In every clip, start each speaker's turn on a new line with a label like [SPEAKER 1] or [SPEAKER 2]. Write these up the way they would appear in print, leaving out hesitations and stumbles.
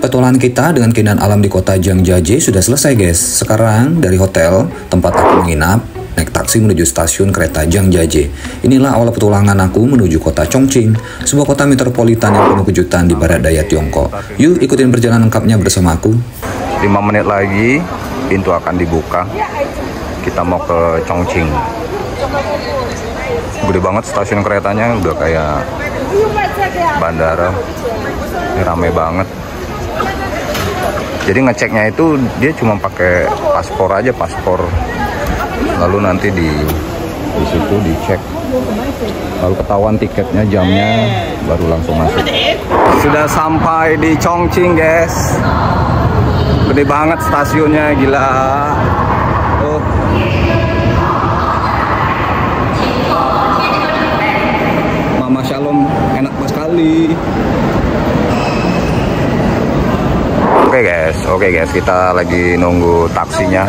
[SPEAKER 1] Petualangan kita dengan keindahan alam di kota Zhangjiajie sudah selesai guys. Sekarang dari hotel tempat aku menginap, naik taksi menuju stasiun kereta Zhangjiajie. Inilah awal petualangan aku menuju kota Chongqing, sebuah kota metropolitan yang penuh kejutan di barat daya Tiongkok. Yuk ikutin perjalanan lengkapnya bersama aku.
[SPEAKER 2] 5 menit lagi pintu akan dibuka. Kita mau ke Chongqing. Gede banget stasiun keretanya, udah kayak bandara. Ini rame banget. Jadi ngeceknya itu dia cuma pakai paspor aja, paspor. Lalu nanti di situ dicek. Lalu ketahuan tiketnya, jamnya, baru langsung masuk. Sudah sampai di Chongqing, guys. Gede banget stasiunnya, gila. Oh. Mama Shalom, enak sekali. Oke guys, kita lagi nunggu taksinya.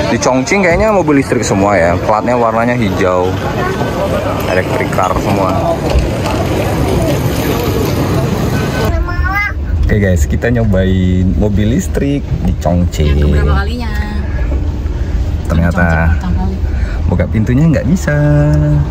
[SPEAKER 2] Di Chongqing kayaknya mobil listrik semua ya. Platnya warnanya hijau. Electric car semua. Oke guys, kita nyobain mobil listrik di Chongqing.
[SPEAKER 3] Yang keberapa kalinya?
[SPEAKER 2] Ternyata buka pintunya nggak bisa.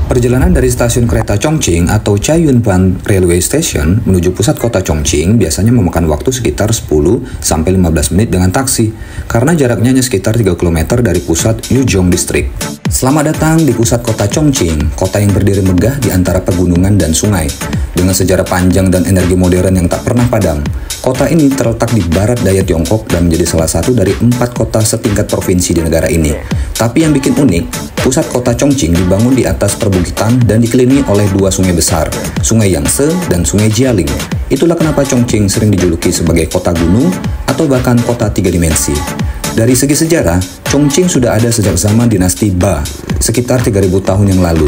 [SPEAKER 1] Perjalanan dari stasiun kereta Chongqing atau Chaiyunban Railway Station menuju pusat kota Chongqing biasanya memakan waktu sekitar 10-15 menit dengan taksi, karena jaraknya hanya sekitar 3 km dari pusat Yuzhong District. Selamat datang di pusat kota Chongqing, kota yang berdiri megah di antara pegunungan dan sungai. Dengan sejarah panjang dan energi modern yang tak pernah padam, kota ini terletak di barat daya Tiongkok dan menjadi salah satu dari 4 kota setingkat provinsi di negara ini. Tapi yang bikin unik, pusat kota Chongqing dibangun di atas perbukitan dan dikelilingi oleh 2 sungai besar, Sungai Yangtze dan Sungai Jialing. Itulah kenapa Chongqing sering dijuluki sebagai kota gunung atau bahkan kota 3 dimensi. Dari segi sejarah, Chongqing sudah ada sejak zaman dinasti Ba, sekitar 3000 tahun yang lalu.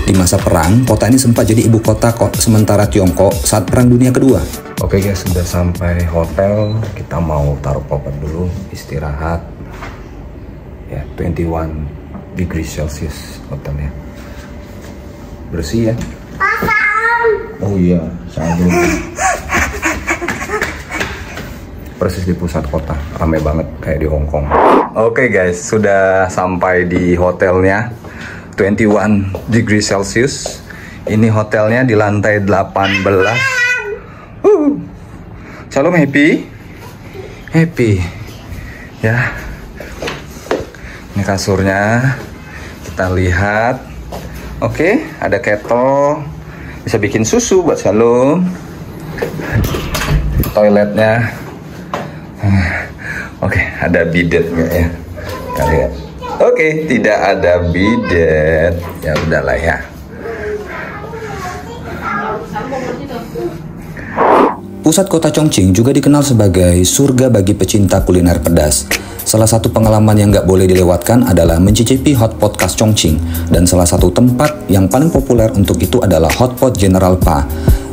[SPEAKER 1] Di masa perang, kota ini sempat jadi ibu kota sementara Tiongkok saat Perang Dunia Kedua.
[SPEAKER 2] Oke guys, sudah sampai hotel. Kita mau taruh koper dulu, istirahat. Ya, 21 degrees Celsius hotelnya. Bersih ya. Oh iya, sangat persis di pusat kota, ramai banget kayak di Hong Kong. Oke guys, sudah sampai di hotelnya, 21 degrees Celsius. Ini hotelnya di lantai 18. Shalom, happy ya. Ini kasurnya, kita lihat. Oke, ada kettle, bisa bikin susu buat Shalom. Toiletnya, oke, ada bidet nggak ya? Kita lihat. Oke, tidak ada bidet. Ya udahlah ya.
[SPEAKER 1] Pusat kota Chongqing juga dikenal sebagai surga bagi pecinta kuliner pedas. Salah satu pengalaman yang nggak boleh dilewatkan adalah mencicipi hotpot khas Chongqing, dan salah satu tempat yang paling populer untuk itu adalah Hotpot General Pa.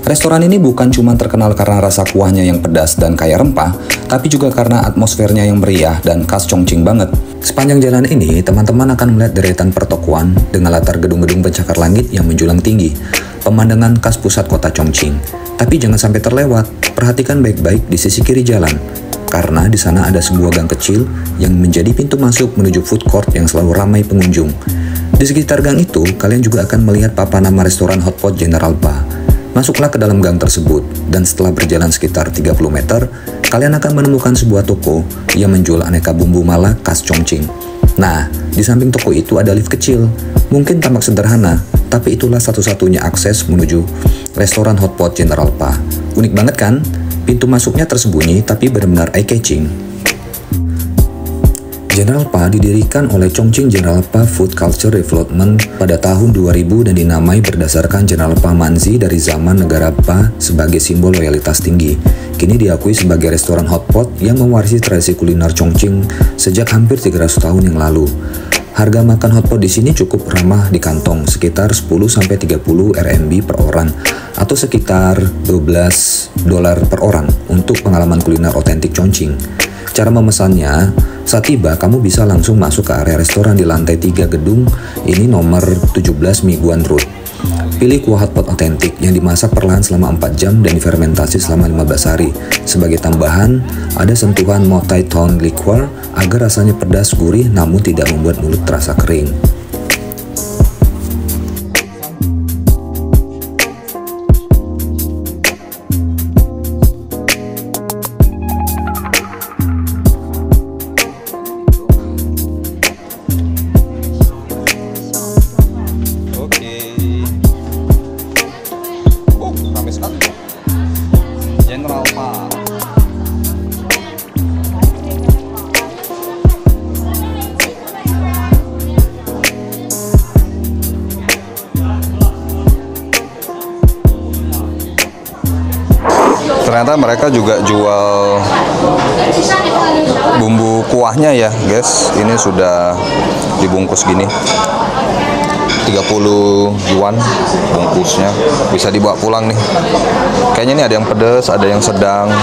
[SPEAKER 1] Restoran ini bukan cuma terkenal karena rasa kuahnya yang pedas dan kaya rempah, tapi juga karena atmosfernya yang meriah dan khas Chongqing banget. Sepanjang jalan ini, teman-teman akan melihat deretan pertokoan dengan latar gedung-gedung pencakar langit yang menjulang tinggi. Pemandangan khas pusat kota Chongqing. Tapi jangan sampai terlewat, perhatikan baik-baik di sisi kiri jalan. Karena di sana ada sebuah gang kecil yang menjadi pintu masuk menuju food court yang selalu ramai pengunjung. Di sekitar gang itu, kalian juga akan melihat papan nama restoran Hotpot General Pa. Masuklah ke dalam gang tersebut, dan setelah berjalan sekitar 30 meter, kalian akan menemukan sebuah toko yang menjual aneka bumbu mala khas Chongqing. Nah, di samping toko itu ada lift kecil. Mungkin tampak sederhana, tapi itulah satu-satunya akses menuju restoran Hotpot General Pa. Unik banget kan? Pintu masuknya tersembunyi, tapi benar-benar eye-catching. General Pa didirikan oleh Chongqing General Pa Food Culture Development pada tahun 2000 dan dinamai berdasarkan General Pa Manzi dari zaman negara Pa sebagai simbol loyalitas tinggi. Kini diakui sebagai restoran hotpot yang mewarisi tradisi kuliner Chongqing sejak hampir 300 tahun yang lalu. Harga makan hotpot di sini cukup ramah di kantong, sekitar 10-30 RMB per orang atau sekitar $12 per orang untuk pengalaman kuliner otentik Chongqing. Cara memesannya, saat tiba kamu bisa langsung masuk ke area restoran di lantai 3 gedung ini nomor 17 Miguan Road. Pilih kuah hotpot otentik yang dimasak perlahan selama 4 jam dan difermentasi selama 15 hari. Sebagai tambahan, ada sentuhan Motai Town Liqueur agar rasanya pedas gurih namun tidak membuat mulut terasa kering.
[SPEAKER 2] General Pak. Ternyata mereka juga jual bumbu kuahnya ya guys. Ini sudah dibungkus gini, 30 yuan bungkusnya, bisa dibawa pulang nih. Kayaknya ini ada yang pedas, ada yang sedang.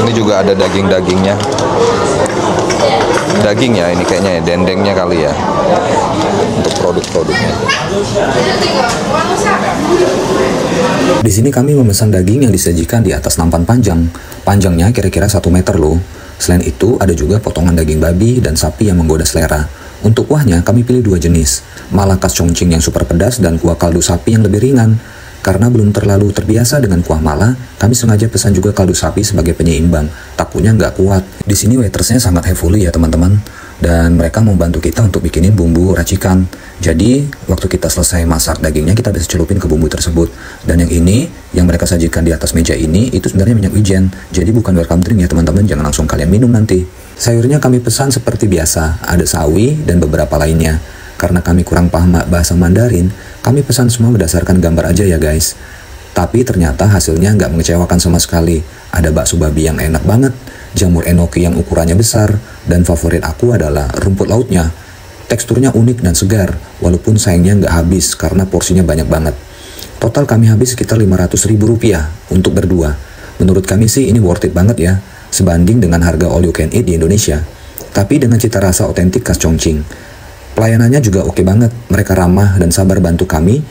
[SPEAKER 2] Ini juga ada daging-dagingnya. Daging ya ini kayaknya ya, dendengnya kali ya untuk produk-produknya.
[SPEAKER 1] Di sini kami memesan daging yang disajikan di atas nampan panjang. Panjangnya kira-kira 1 meter loh. Selain itu ada juga potongan daging babi dan sapi yang menggoda selera. Untuk kuahnya kami pilih 2 jenis, mala khas Chongqing yang super pedas dan kuah kaldu sapi yang lebih ringan. Karena belum terlalu terbiasa dengan kuah mala, kami sengaja pesan juga kaldu sapi sebagai penyeimbang, takutnya nggak kuat. Di sini waitersnya sangat helpful ya teman-teman, dan mereka membantu kita untuk bikinin bumbu racikan. Jadi waktu kita selesai masak dagingnya kita bisa celupin ke bumbu tersebut. Dan yang ini, yang mereka sajikan di atas meja ini, itu sebenarnya minyak wijen. Jadi bukan welcome drink ya teman-teman, jangan langsung kalian minum nanti. Sayurnya kami pesan seperti biasa, ada sawi dan beberapa lainnya. Karena kami kurang paham bahasa Mandarin, kami pesan semua berdasarkan gambar aja ya guys. Tapi ternyata hasilnya nggak mengecewakan sama sekali. Ada bakso babi yang enak banget, jamur enoki yang ukurannya besar, dan favorit aku adalah rumput lautnya. Teksturnya unik dan segar, walaupun sayangnya nggak habis karena porsinya banyak banget. Total kami habis sekitar 500.000 rupiah untuk berdua. Menurut kami sih ini worth it banget ya, sebanding dengan harga all you can eat di Indonesia. Tapi dengan cita rasa otentik khas Chongqing. Pelayanannya juga oke banget, mereka ramah dan sabar bantu kami,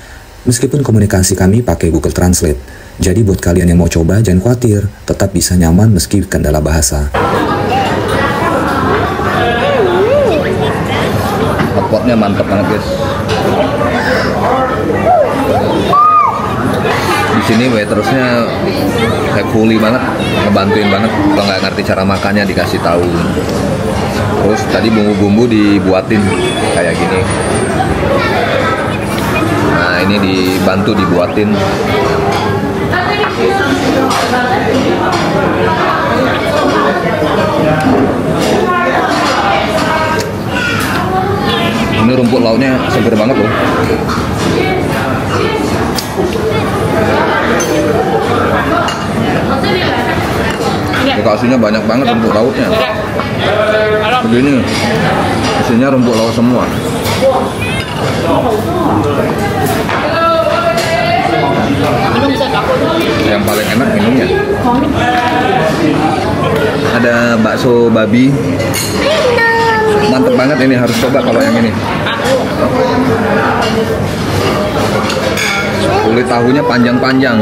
[SPEAKER 1] meskipun komunikasi kami pakai Google Translate. Jadi buat kalian yang mau coba, jangan khawatir, tetap bisa nyaman meski kendala bahasa.
[SPEAKER 2] Hotpotnya mantap banget guys. Di sini waitersnya helpfully banget, ngebantuin banget. Kalau nggak ngerti cara makannya dikasih tahu. Terus tadi bumbu-bumbu dibuatin kayak gini. Nah ini dibantu dibuatin. Ini rumput lautnya seger banget loh. Dikasihnya banyak banget rumput lautnya. Begini, isinya rumput laut semua. Yang paling enak minumnya. Ada bakso babi. Mantep banget ini, harus coba kalau yang ini. Kulit tahunya panjang-panjang.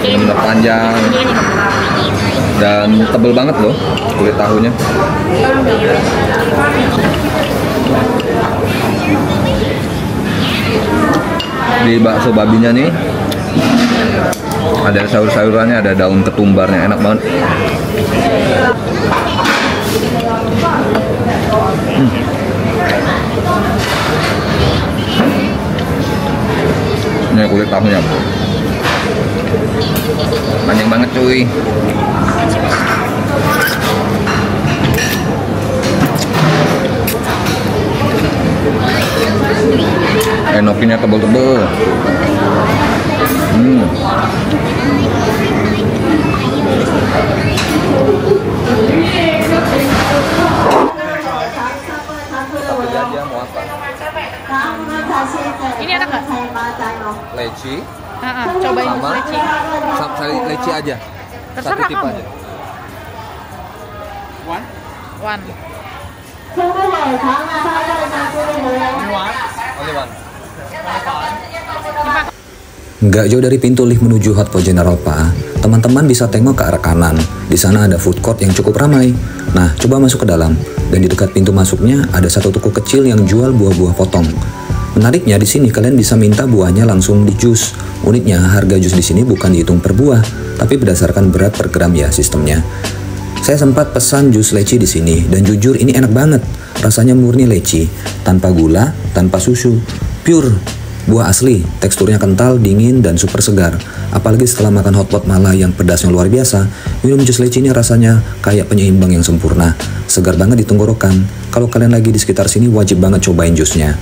[SPEAKER 2] Bener panjang. Dan tebel banget loh kulit tahunya. Di bakso babinya nih ada sayur-sayurannya, ada daun ketumbarnya, enak banget. Ini kulit tahunya panjang banget cuy. Enokinya tebel-tebel.
[SPEAKER 3] Ini enak nggak?
[SPEAKER 2] Leci.
[SPEAKER 3] Cobain
[SPEAKER 2] Sama?
[SPEAKER 3] leci.
[SPEAKER 2] Leci aja.
[SPEAKER 3] Terserah
[SPEAKER 2] Satu tip
[SPEAKER 3] kamu.
[SPEAKER 2] aja.
[SPEAKER 3] One.
[SPEAKER 2] Only one.
[SPEAKER 1] Nggak jauh dari pintu lift menuju Hotpot General Pa, teman-teman bisa tengok ke arah kanan. Di sana ada food court yang cukup ramai. Nah, coba masuk ke dalam. Dan di dekat pintu masuknya ada satu toko kecil yang jual buah-buah potong. Menariknya di sini kalian bisa minta buahnya langsung di jus. Uniknya harga jus di sini bukan dihitung per buah, tapi berdasarkan berat per gram ya sistemnya. Saya sempat pesan jus leci di sini dan jujur ini enak banget. Rasanya murni leci, tanpa gula, tanpa susu, pure. Buah asli, teksturnya kental, dingin, dan super segar. Apalagi setelah makan hotpot Malah yang pedasnya luar biasa, minum jus leci ini rasanya kayak penyeimbang yang sempurna. Segar banget di tenggorokan. Kalau kalian lagi di sekitar sini wajib banget cobain jusnya.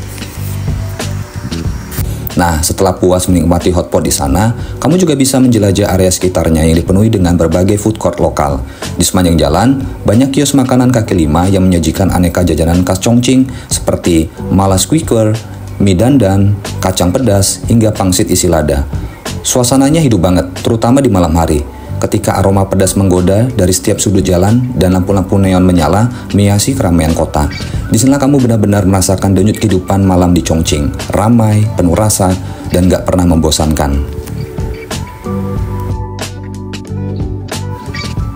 [SPEAKER 1] Nah, setelah puas menikmati hotpot di sana, kamu juga bisa menjelajah area sekitarnya yang dipenuhi dengan berbagai food court lokal. Di sepanjang jalan, banyak kios makanan kaki lima yang menyajikan aneka jajanan khas Chongqing seperti Malah Squeaker, mie dandan, kacang pedas, hingga pangsit isi lada. Suasananya hidup banget, terutama di malam hari. Ketika aroma pedas menggoda dari setiap sudut jalan dan lampu-lampu neon menyala menghiasi keramaian kota. Di sana kamu benar-benar merasakan denyut kehidupan malam di Chongqing. Ramai, penuh rasa, dan gak pernah membosankan.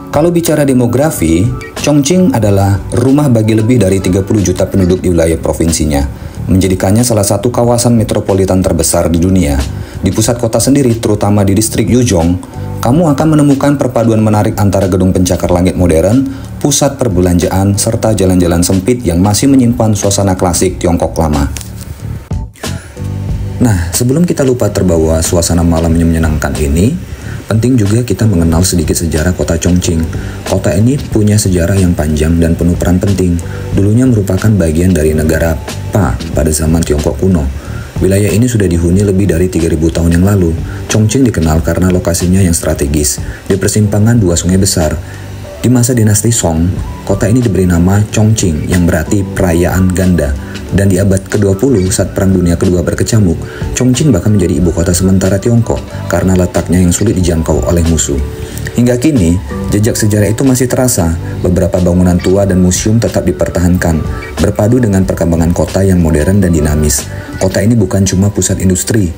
[SPEAKER 1] Kalau bicara demografi, Chongqing adalah rumah bagi lebih dari 30 juta penduduk di wilayah provinsinya, menjadikannya salah satu kawasan metropolitan terbesar di dunia. Di pusat kota sendiri, terutama di distrik Yuzhong, kamu akan menemukan perpaduan menarik antara gedung pencakar langit modern, pusat perbelanjaan, serta jalan-jalan sempit yang masih menyimpan suasana klasik Tiongkok lama. Nah, sebelum kita lupa terbawa suasana malam yang menyenangkan ini, penting juga kita mengenal sedikit sejarah kota Chongqing. Kota ini punya sejarah yang panjang dan penuh peran penting. Dulunya merupakan bagian dari negara Pa pada zaman Tiongkok kuno. Wilayah ini sudah dihuni lebih dari 3.000 tahun yang lalu. Chongqing dikenal karena lokasinya yang strategis, di persimpangan dua sungai besar. Di masa dinasti Song, kota ini diberi nama Chongqing yang berarti perayaan ganda. Dan di abad ke-20 saat Perang Dunia Kedua berkecamuk, Chongqing bahkan menjadi ibu kota sementara Tiongkok karena letaknya yang sulit dijangkau oleh musuh. Hingga kini, jejak sejarah itu masih terasa. Beberapa bangunan tua dan museum tetap dipertahankan, berpadu dengan perkembangan kota yang modern dan dinamis. Kota ini bukan cuma pusat industri,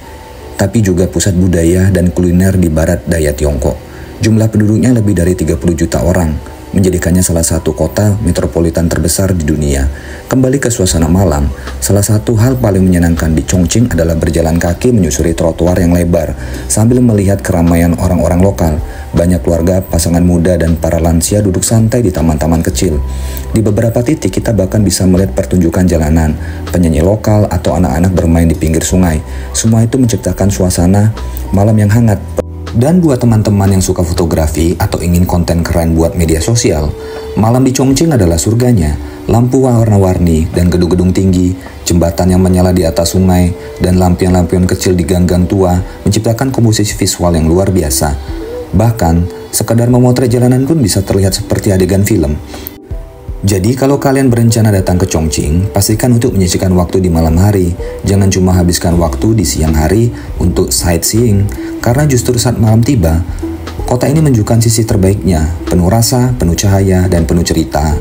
[SPEAKER 1] tapi juga pusat budaya dan kuliner di barat daya Tiongkok. Jumlah penduduknya lebih dari 30 juta orang, menjadikannya salah satu kota metropolitan terbesar di dunia. Kembali ke suasana malam, salah satu hal paling menyenangkan di Chongqing adalah berjalan kaki menyusuri trotoar yang lebar sambil melihat keramaian orang-orang lokal. Banyak keluarga, pasangan muda, dan para lansia duduk santai di taman-taman kecil. Di beberapa titik kita bahkan bisa melihat pertunjukan jalanan, penyanyi lokal, atau anak-anak bermain di pinggir sungai. Semua itu menciptakan suasana malam yang hangat. Dan buat teman-teman yang suka fotografi atau ingin konten keren buat media sosial, malam di Chongqing adalah surganya. Lampu warna-warni dan gedung-gedung tinggi, jembatan yang menyala di atas sungai, dan lampion-lampion kecil di gang-gang tua menciptakan komposisi visual yang luar biasa. Bahkan, sekadar memotret jalanan pun bisa terlihat seperti adegan film. Jadi kalau kalian berencana datang ke Chongqing, pastikan untuk menyisihkan waktu di malam hari. Jangan cuma habiskan waktu di siang hari untuk sightseeing, karena justru saat malam tiba, kota ini menunjukkan sisi terbaiknya, penuh rasa, penuh cahaya, dan penuh cerita.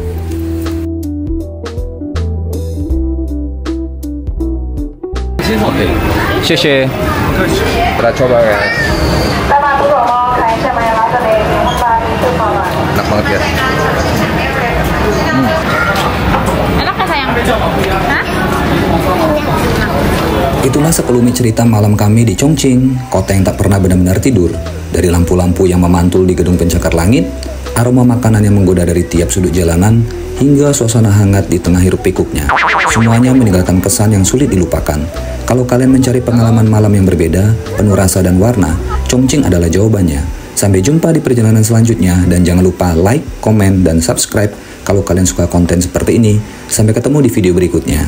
[SPEAKER 2] Oke, kita coba guys. Enak banget ya.
[SPEAKER 3] Enak ya sayang? Hah?
[SPEAKER 1] Itulah sekelumit cerita malam kami di Chongqing, kota yang tak pernah benar-benar tidur. Dari lampu-lampu yang memantul di gedung pencakar langit, aroma makanan yang menggoda dari tiap sudut jalanan, hingga suasana hangat di tengah hiruk pikuknya. Semuanya meninggalkan kesan yang sulit dilupakan. Kalau kalian mencari pengalaman malam yang berbeda, penuh rasa dan warna, Chongqing adalah jawabannya. Sampai jumpa di perjalanan selanjutnya, dan jangan lupa like, komen, dan subscribe kalau kalian suka konten seperti ini. Sampai ketemu di video berikutnya.